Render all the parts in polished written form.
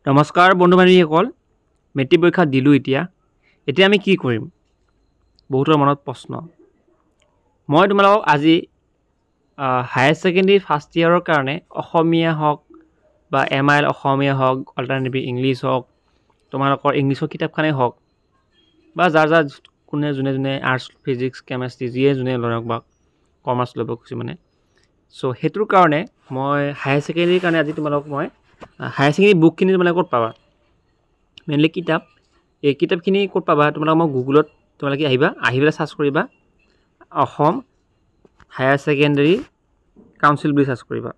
নমস্কাৰ বন্ধু বান্ধৱীসকল, মেট্ৰিক পৰীক্ষা দিলোঁ। এতিয়া আমি কি কৰিম? বহুতৰ মনত প্ৰশ্ন। মই তোমালোকক আজি হায়াৰ ছেকেণ্ডেৰী ফাৰ্ষ্ট ইয়েৰৰ কাৰণে অসমীয়া হওক বা MIL অসমীয়া হওক, অল্টাৰনেটিভ ইংলিছ হওক, তোমালোকৰ ইংলিছৰ কিতাপখনেই হওক বা যাৰ যোনে আৰ্টছ, ফিজিক্স, কেমেষ্ট্ৰি যিয়ে যোনে লওক বা কমাৰ্চ ল'ব কিছুমানে। চ' সেইটোৰ কাৰণে মই হায়াৰ ছেকেণ্ডেৰীৰ কাৰণে আজি তোমালোকক মই হায়াৰ ছেকেণ্ডেৰী বুকখিনি তোমালোকে ক'ত পাবা? মেইনলি কিতাপ। এই কিতাপখিনি ক'ত পাবা? তোমালোকে মই গুগলত তোমালোকে আহি পেলাই চাৰ্চ কৰিবা অসম হায়াৰ ছেকেণ্ডেৰী কাউন্সিল বুলি চাৰ্চ কৰিবা,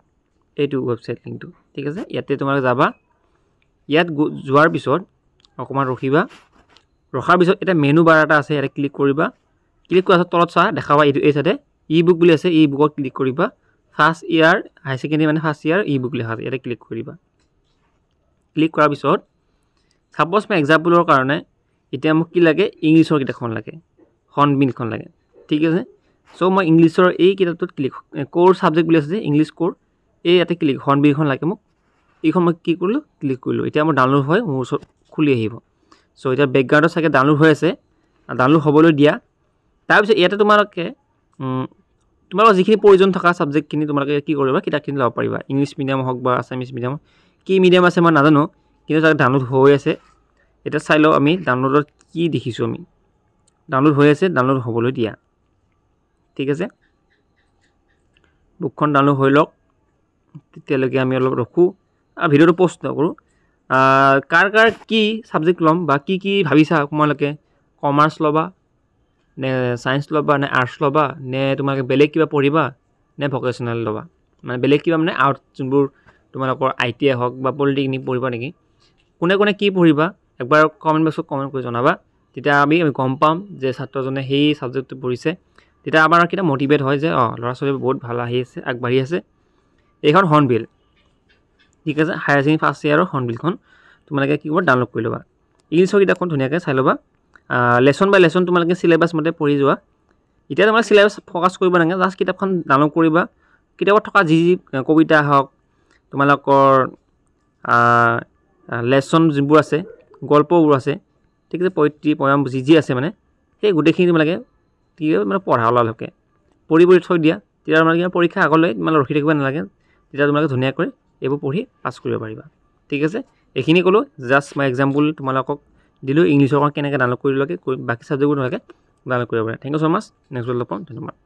এইটো ৱেবছাইট লিংকটো। ঠিক আছে, ইয়াতে তোমালোকে যাবা। ইয়াত যোৱাৰ পিছত অকণমান ৰখাৰ পিছত এটা মেনু বাৰ এটা আছে, ইয়াতে ক্লিক কৰিবা। ক্লিক কৰাৰ পিছত তলত চোৱা দেখাবা এই চাইডে ই বুক বুলি আছে, ই বুকত ক্লিক কৰিবা। ফাৰ্ষ্ট ইয়াৰ হায়াৰ ছেকেণ্ডেৰী মানে ফাৰ্ষ্ট ইয়াৰ ই বুক লিখা আছে, ইয়াতে ক্লিক কৰিবা। ক্লিক কৰাৰ পিছত ছাপ'জ মই এক্সাম্পলৰ কাৰণে এতিয়া মোক কি লাগে? ইংলিছৰ কিতাপখন লাগে, হৰ্ণবিলখন লাগে। ঠিক আছে, চ' মই ইংলিছৰ এই কিতাপটোত ক'ৰ ছাবজেক্ট বুলি আছে যে ইংলিছ ক'ৰ, এই ইয়াতে হৰ্ণবিলখন লাগে মোক। এইখন মই কি কৰিলোঁ? ক্লিক কৰিলোঁ। এতিয়া মোৰ ডাউনলোড হয়, মোৰ ওচৰত খুলি আহিব। চ' এতিয়া বেকগ্ৰাউণ্ডত চাগে ডাউনলোড হৈ আছে, ডাউনলোড হ'বলৈ দিয়া। তাৰপিছত ইয়াতে তোমালোকৰ যিখিনি প্ৰয়োজন থকা ছাবজেক্টখিনি তোমালোকে কি কৰিবা? কিতাপখিনি ল'ব পাৰিবা। ইংলিছ মিডিয়াম হওক বা আছামিছ মিডিয়াম, কি মিডিয়াম আছে মই নাজানো, কিন্তু তাকে ডাউনলোড হৈ আছে। এতিয়া চাই লওঁ আমি ডাউনলোডত কি দেখিছোঁ। আমি ডাউনলোড হৈ আছে, ডাউনলোড হ'বলৈ দিয়া। ঠিক আছে, বুকখন ডাউনলোড হৈ লওক, তেতিয়ালৈকে আমি অলপ ৰখোঁ আৰু ভিডিঅ'টো পষ্ট নকৰোঁ। কাৰ কি ছাবজেক্ট ল'ম বা কি ভাবিছা তোমালোকে? কমাৰ্চ ল'বা নে ছায়েন্স ল'বা নে আৰ্টছ ল'বা নে তোমালোকে বেলেগ কিবা পঢ়িবা নে ভকেশ্যনেল ল'বা? মানে বেলেগ কিবা মানে আৰ্টছ যোনবোৰ তোমালোকৰ ITI হওক বা পলিটেকনিক পঢ়িবা নেকি? কোনে কি পঢ়িবা একবাৰ কমেণ্ট বক্সত কমেণ্ট কৰি জনাবা। তেতিয়া আমি গম পাম যে ছাত্ৰজনে সেই ছাবজেক্টটো পঢ়িছে। তেতিয়া আমাৰ কিটা মটিভেট হয় যে ল'ৰা ছোৱালী বহুত ভাল আগবাঢ়ি আছে। এইখন হৰ্ণবিল। ঠিক আছে, হায়াৰ ছেকেণ্ডেৰী ফাৰ্ষ্ট ইয়াৰৰ হৰ্ণবিলখন তোমালোকে কি কৰিবা? ডাউনলোড কৰি ল'বা। ইংলিছৰ কিতাপখন ধুনীয়াকৈ চাই ল'বা। লেচন বাই লেচন তোমালোকে চিলেবাছ মতে পঢ়ি যোৱা। এতিয়া তোমালোকে চিলেবাছ ফ'কাছ কৰিব নালাগে, জাষ্ট কিতাপখন ডাউনলোড কৰিবা। কিতাপত থকা যি কবিতা হওক, তোমালোকৰ লেচন যোনবোৰ আছে, গল্পবোৰ আছে, ঠিক আছে, পয়ত্ৰী পয়াম যি আছে মানে সেই গোটেইখিনি তোমালোকে কি মানে পঢ়া ওলালকে পঢ়ি থৈ দিয়া। তেতিয়া তোমালোকে পৰীক্ষা আগলৈ তোমালোকে ৰখি থাকিব নালাগে। তেতিয়া তোমালোকে ধুনীয়াকৈ এইবোৰ পঢ়ি পাছ কৰিব পাৰিবা। ঠিক আছে, এইখিনি ক'লোঁ, জাষ্ট মই এক্সাম্পল তোমালোকক দিলোঁ ইংলিছৰ কেনেকৈ ডাউনলোড কৰিব লাগে, বাকী ছাবজেক্টবোৰ তোমালোকে ডাউনলোড কৰিব পাৰে। Thank you so' much. Next ভিডিঅ'ত লগ পাম। ধন্যবাদ।